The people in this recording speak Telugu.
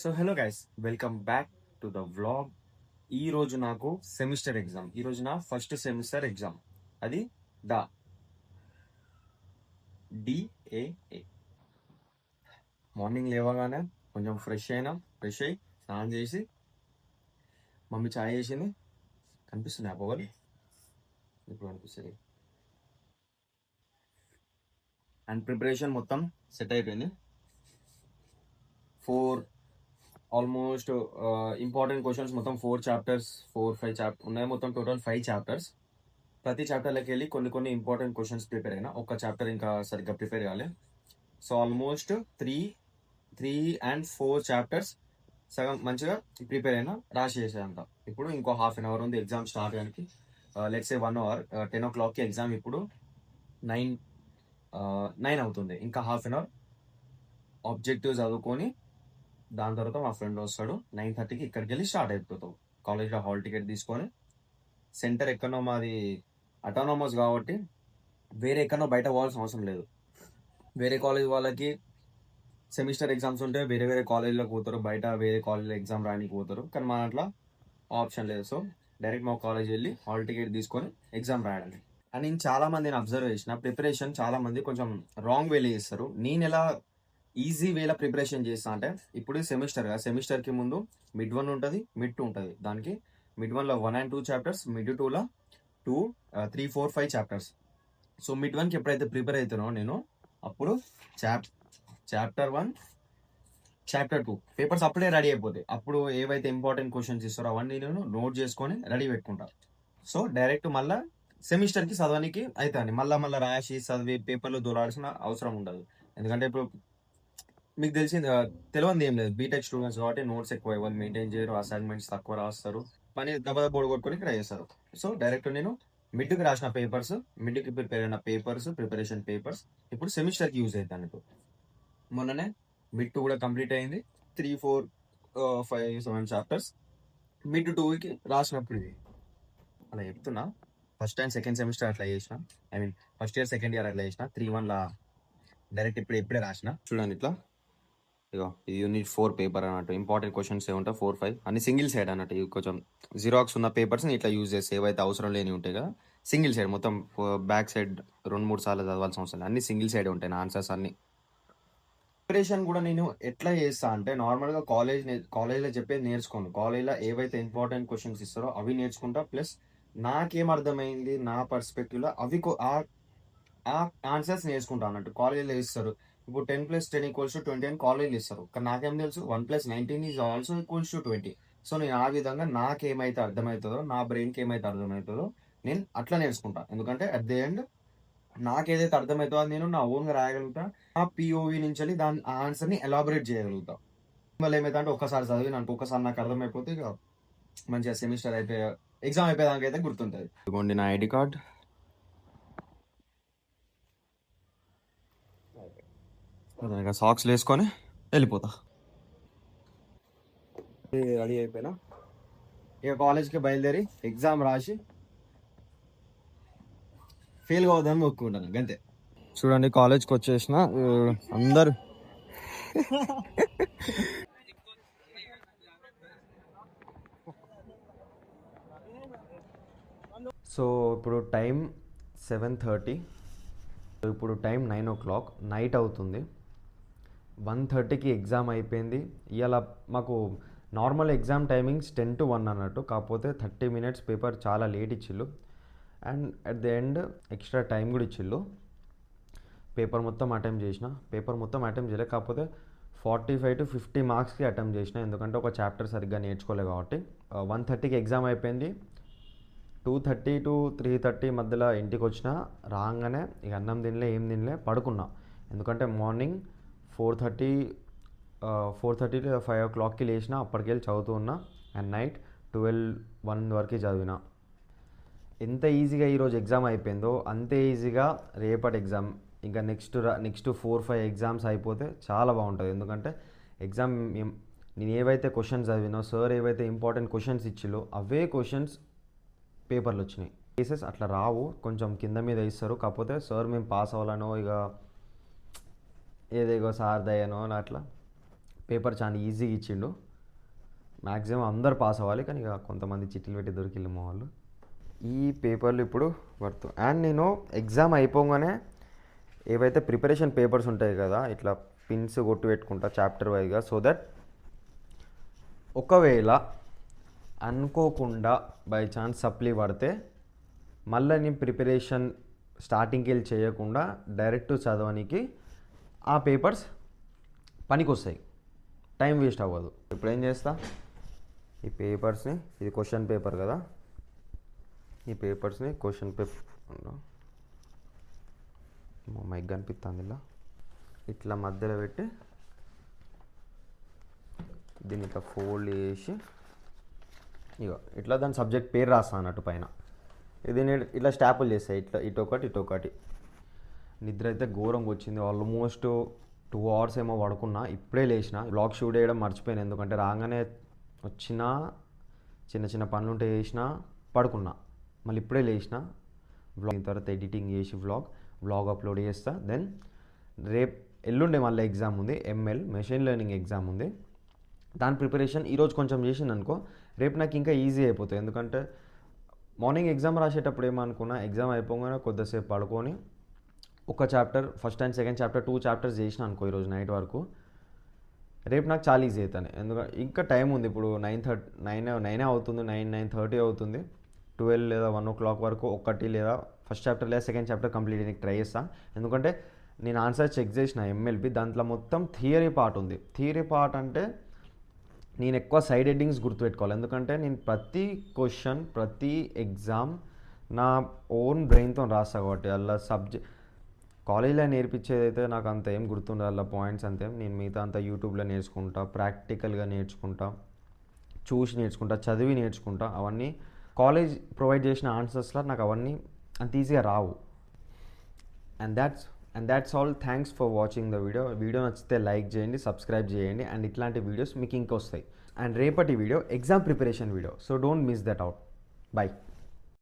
So hello guys, welcome back to the vlog. ఈ రోజు నాకు సెమిస్టర్ ఎగ్జామ్. ఈ రోజు నా ఫస్ట్ సెమిస్టర్ ఎగ్జామ్. అది ద డిఏఏ. మార్నింగ్ లేవగానే కొంచెం ఫ్రెష్ అయ్యి స్నానం చేసి మమ్మీ చాయ్ చేసింది. కనిపిస్తున్నాయి పొగలు ఇప్పుడు కనిపిస్తుంది. అండ్ ప్రిపరేషన్ మొత్తం సెట్ అయిపోయింది. ఆల్మోస్ట్ ఇంపార్టెంట్ క్వశ్చన్స్ మొత్తం 4 చాప్టర్స్, 4-5 చాప్టర్ ఉన్నాయి. మొత్తం టోటల్ 5 చాప్టర్స్. ప్రతి చాప్టర్లోకి వెళ్ళి కొన్ని ఇంపార్టెంట్ క్వశ్చన్స్ ప్రిపేర్ అయినా. ఒక్క చాప్టర్ ఇంకా సరిగ్గా ప్రిపేర్ కాలే. సో ఆల్మోస్ట్ 3 and 4 చాప్టర్స్ సగం మంచిగా ప్రిపేర్ అయినా, రాసి చేసేదంత. ఇప్పుడు ఇంకో హాఫ్ అన్ అవర్ ఉంది ఎగ్జామ్ స్టార్ట్ అయ్యానికి. లెట్స్ సే 1 hour, 10 o'clockకి ఎగ్జామ్. ఇప్పుడు 9 అవుతుంది. ఇంకా హాఫ్ అన్ అవర్ ఆబ్జెక్టివ్ చదువుకొని దాని తర్వాత మా ఫ్రెండ్ వస్తాడు. 9:30కి ఇక్కడికి వెళ్ళి స్టార్ట్ అయిపోతాం. కాలేజ్లో హాల్ టికెట్ తీసుకొని. సెంటర్ ఎక్కడో మాది అటానమస్ కాబట్టి వేరే ఎక్కడో బయట పోవాల్సిన అవసరం లేదు. వేరే కాలేజ్ వాళ్ళకి సెమిస్టర్ ఎగ్జామ్స్ ఉంటే వేరే కాలేజ్లోకి పోతారు, బయట వేరే కాలేజ్లో ఎగ్జామ్ రాయడానికి పోతారు. కానీ మా అట్లా ఆప్షన్ లేదు. సో డైరెక్ట్ మా కాలేజ్ వెళ్ళి హాల్ టికెట్ తీసుకొని ఎగ్జామ్ రాయడానికి. అండ్ నేను చాలా మందిని అబ్జర్వ్ చేసిన, ప్రిపరేషన్ చాలా మంది కొంచెం రాంగ్ వేలో చేస్తారు. నేను ఎలా ఈజీ వేలో ప్రిపరేషన్ చేస్తా అంటే, ఇప్పుడు సెమిస్టర్కి ముందు మిడ్ 1 ఉంటుంది, మిడ్ 2 ఉంటుంది. దానికి మిడ్ 1లో 1 and 2 చాప్టర్స్, మిడ్ 2లో 2, 3, 4, 5 చాప్టర్స్. సో మిడ్ 1కి ఎప్పుడైతే ప్రిపేర్ అవుతానో నేను, అప్పుడు చాప్టర్ 1, చాప్టర్ 2 పేపర్స్ అప్పుడే రెడీ అయిపోతాయి. అప్పుడు ఏవైతే ఇంపార్టెంట్ క్వశ్చన్స్ ఇస్తారో అవన్నీ నేను నోట్ చేసుకొని రెడీ పెట్టుకుంటా. సో డైరెక్ట్ మళ్ళీ సెమిస్టర్కి చదవడానికి అవుతుంది. మళ్ళీ రాసి చదివి పేపర్లు దూరాల్సిన అవసరం ఉండదు. ఎందుకంటే ఇప్పుడు మీకు తెలియదు ఏం లేదు, బీటెక్ స్టూడెంట్స్ కాబట్టి నోట్స్ ఎక్కువ ఎవరు మెయింటైన్ చేయరు, అసైన్మెంట్స్ తక్కువ రాస్తారు, పని దెబ్బ బోర్డు కొట్టుకొని ట్రై చేస్తారు. సో డైరెక్ట్ నేను మిడ్కి రాసిన పేపర్స్, మిడ్కి ప్రిపేర్ అయిన పేపర్స్, ప్రిపరేషన్ పేపర్స్ ఇప్పుడు సెమిస్టర్కి యూజ్ అవుతాను. ఇప్పుడు మొన్ననే మిడ్ 2 కూడా కంప్లీట్ అయింది. 3, 4, 5, 7 చాప్టర్స్ మిడ్ 2కి రాసినప్పుడు. ఇది అలా చెప్తున్నా. ఫస్ట్ అండ్ సెకండ్ సెమిస్టర్ అట్లా చేసిన, ఫస్ట్ ఇయర్ సెకండ్ ఇయర్ అట్లా చేసిన. 3-1లా డైరెక్ట్ ఇప్పుడే రాసిన. చూడండి ఇట్లా, ఇగో ఇది యూనిట్ 4 పేపర్ అన్నట్టు. ఇంపార్టెంట్ క్వశ్చన్స్ ఏముంటాయి 4-5 అన్ని సింగిల్ సైడ్ అన్నట్టు. ఇవి కొంచెం జిరాక్స్ ఉన్న పేపర్స్ని ఇట్లా యూజ్ చేస్తే ఏవైతే అవసరం లేని ఉంటాయి కదా, సింగిల్ సైడ్ మొత్తం బ్యాక్ సైడ్ 2-3 సార్లు చదవాల్సిన అవసరం లేదు. అన్ని సింగిల్ సైడ్ ఉంటాయి నా ఆన్సర్స్ అన్ని. ప్రిపరేషన్ కూడా నేను ఎట్లా చేస్తా అంటే, నార్మల్గా కాలేజ్లో చెప్పేది నేర్చుకోను. కాలేజ్లో ఏవైతే ఇంపార్టెంట్ క్వశ్చన్స్ ఇస్తారో అవి నేర్చుకుంటా. ప్లస్ నాకేం అర్థమైంది నా పర్స్పెక్టివ్లో అవి ఆ ఆన్సర్స్ నేర్చుకుంటా అన్నట్టు. కాలేజ్లో ఇస్తారు ఇప్పుడు 10+10=20 అని కాలేజ్లో ఇస్తారు. కానీ నాకేం తెలుసు 1+19 is also equals to 20. So నేను ఆ విధంగా నాకేమైతే అర్థమవుతుందో, నా బ్రెయిన్కి ఏమైతే అర్థమవుతుందో నేను అట్లా నేర్చుకుంటా. ఎందుకంటే అట్ ది ఎండ్ నాకేదైతే అర్థమవుతుందో అది నేను నా ఓన్గా రాయగలుగుతా. ఆ పిఓవి నుంచి దాని ఆన్సర్ని ఎలాబొరేట్ చేయగలుగుతా. మళ్ళీ ఏమైతే అంటే ఒకసారి చదివి ఒకసారి నాకు అర్థమైపోతే ఇక మంచిగా సెమిస్టర్ ఎగ్జామ్ అయిపోయేదానికి అయితే గుర్తుంటుంది. ఇదిగోండి నా ఐడి కార్డ్. సాక్స్ వేసుకొని వెళ్ళిపోతా. రెడీ అయిపోయినా ఇక కాలేజ్కి బయలుదేరి ఎగ్జామ్ రాసి ఫెయిల్ కావద్దని మొక్కుకుంటాను అంతే. చూడండి కాలేజ్కి వచ్చేసిన అందరు. సో ఇప్పుడు టైం 7:30, ఇప్పుడు టైం 9 o'clock నైట్ అవుతుంది. 1:30కి ఎగ్జామ్ అయిపోయింది. ఇవాళ మాకు నార్మల్ ఎగ్జామ్ టైమింగ్స్ 10 to 1 అన్నట్టు, కాకపోతే 30 minutes పేపర్ చాలా లేట్ ఇచ్చిళ్ళు. And at the end extra time కూడా ఇచ్చిళ్ళు. పేపర్ మొత్తం అటెంప్ట్ చేయలేదు, కాకపోతే 45 to 50 మార్క్స్కి అటెంప్ట్ చేసిన. ఎందుకంటే ఒక చాప్టర్ సరిగ్గా నేర్చుకోలేదు కాబట్టి. 1:30కి ఎగ్జామ్ అయిపోయింది. 2:30 to 3:30 మధ్యలో ఇంటికి వచ్చిన. రాగానే ఇక అన్నం తినలే, ఏం తినలే, పడుకున్నా. ఎందుకంటే మార్నింగ్ 4:30 to 5 o'clockకి లేచిన. అప్పటికెళ్ళి చదువుతూ ఉన్నా. అండ్ నైట్ 12-1 వరకు చదివిన. ఎంత ఈజీగా ఈరోజు ఎగ్జామ్ అయిపోయిందో అంతే ఈజీగా రేపటి ఎగ్జామ్, ఇంకా నెక్స్ట్ 4-5 ఎగ్జామ్స్ అయిపోతే చాలా బాగుంటుంది. ఎందుకంటే ఎగ్జామ్ నేను ఏవైతే క్వశ్చన్స్ చదివినో, సార్ ఏవైతే ఇంపార్టెంట్ క్వశ్చన్స్ ఇచ్చిలో అవే క్వశ్చన్స్ పేపర్లు వచ్చినాయి. కేసెస్ అట్లా రావు, కొంచెం కింద మీద ఇస్తారు. కాకపోతే సార్ మేము పాస్ అవ్వాలనో, ఇక ఏదేగో సార్ దయ్యనో అట్లా పేపర్ చాలా ఈజీగా ఇచ్చిండు. మ్యాక్సిమం అందరు పాస్ అవ్వాలి, కానీ ఇక కొంతమంది చిట్టీలు పెట్టి దొరికిల్లు మా వాళ్ళు. ఈ పేపర్లు ఇప్పుడు వర్త్. అండ్ నేను ఎగ్జామ్ అయిపోగానే ఏవైతే ప్రిపరేషన్ పేపర్స్ ఉంటాయి కదా, ఇట్లా పిన్స్ కొట్టు పెట్టుకుంటా చాప్టర్ వైజ్గా, సో దట్ ఒకవేళ అనుకోకుండా బై ఛాన్స్ సప్లీ పడితే మళ్ళీ నేను ప్రిపరేషన్ స్టార్టింగ్కి వెళ్ళి చేయకుండా డైరెక్ట్ చదవడానికి ఆ పేపర్స్ పనికి వస్తాయి, టైం వేస్ట్ అవ్వదు. ఇప్పుడు ఏం చేస్తా, ఈ పేపర్స్ని, ఇది క్వశ్చన్ పేపర్ కదా, ఈ పేపర్స్ని క్వశ్చన్ పేపర్ మైక్ కనిపిస్తుంది ఇలా, ఇట్లా మధ్యలో పెట్టి దీన్ని ఇట్లా ఫోల్డ్ చేసి ఇగో ఇట్లా దాని సబ్జెక్ట్ పేరు రాస్తా అన్నట్టు పైన. ఇది నేను ఇట్లా స్టాపులు చేస్తాయి, ఇట్లా ఇటొకటి ఇటొకటి. నిద్ర అయితే ఘోరంగా వచ్చింది, ఆల్మోస్ట్ 2 hours ఏమో పడుకున్నా. ఇప్పుడే లేచిన, బ్లాగ్ షూట్ చేయడం మర్చిపోయాను, ఎందుకంటే రాగానే వచ్చిన చిన్న చిన్న పనులు ఉంటే చేసిన, పడుకున్నా. మళ్ళీ ఇప్పుడే లేచిన, వ్లాగ్ తర్వాత ఎడిటింగ్ చేసి వ్లాగ్ అప్లోడ్ చేస్తా. దెన్ రేపు ఎల్లుండే మళ్ళీ ఎగ్జామ్ ఉంది, ఎంఎల్ మెషిన్ లెర్నింగ్ ఎగ్జామ్ ఉంది. దాని ప్రిపరేషన్ ఈరోజు కొంచెం చేసింది అనుకో, రేపు నాకు ఇంకా ఈజీ అయిపోతుంది. ఎందుకంటే మార్నింగ్ ఎగ్జామ్ రాసేటప్పుడు ఏమనుకున్నా, ఎగ్జామ్ అయిపోగానే కొద్దిసేపు పడుకొని ఒక chapter, first and second chapter 2 chapters చేసిన అనుకో ఈరోజు నైట్ వరకు, రేపు నాకు చాలా ఈజీ అవుతాను. ఎందుకంటే ఇంకా టైం ఉంది, ఇప్పుడు 9 అవుతుంది, 9:30 అవుతుంది. 12 లేదా 1 o'clock వరకు ఒకటి లేదా ఫస్ట్ చాప్టర్ లేదా సెకండ్ చాప్టర్ కంప్లీట్ చేయడానికి ట్రై చేస్తాను. ఎందుకంటే నేను ఆన్సర్ చెక్ చేసిన ఎంఎల్పి, దాంట్లో మొత్తం థియరీ పార్ట్ ఉంది. థియరీ పార్ట్ అంటే నేను ఎక్కువ సైడ్ హెడ్డింగ్స్ గుర్తుపెట్టుకోవాలి, ఎందుకంటే నేను ప్రతి క్వశ్చన్ ప్రతి ఎగ్జామ్ నా ఓన్ బ్రెయిన్తో రాస్తా కాబట్టి అలా కాలేజీలో నేర్పించేది అయితే నాకు అంత ఏం గుర్తుండదు, అలా పాయింట్స్ అంతే. నేను మిగతా అంతా యూట్యూబ్లో నేర్చుకుంటా, ప్రాక్టికల్గా నేర్చుకుంటా, చూసి నేర్చుకుంటా, చదివి నేర్చుకుంటా. అవన్నీ కాలేజ్ ప్రొవైడ్ చేసిన ఆన్సర్స్లో నాకు అవన్నీ అంత ఈజీగా రావు. And that's all. Thanks for watching the video నచ్చితే లైక్ చేయండి, సబ్స్క్రైబ్ చేయండి, అండ్ ఇట్లాంటి వీడియోస్ మీకు ఇంకా వస్తాయి. అండ్ రేపటి video exam preparation video, so don't miss that out. By.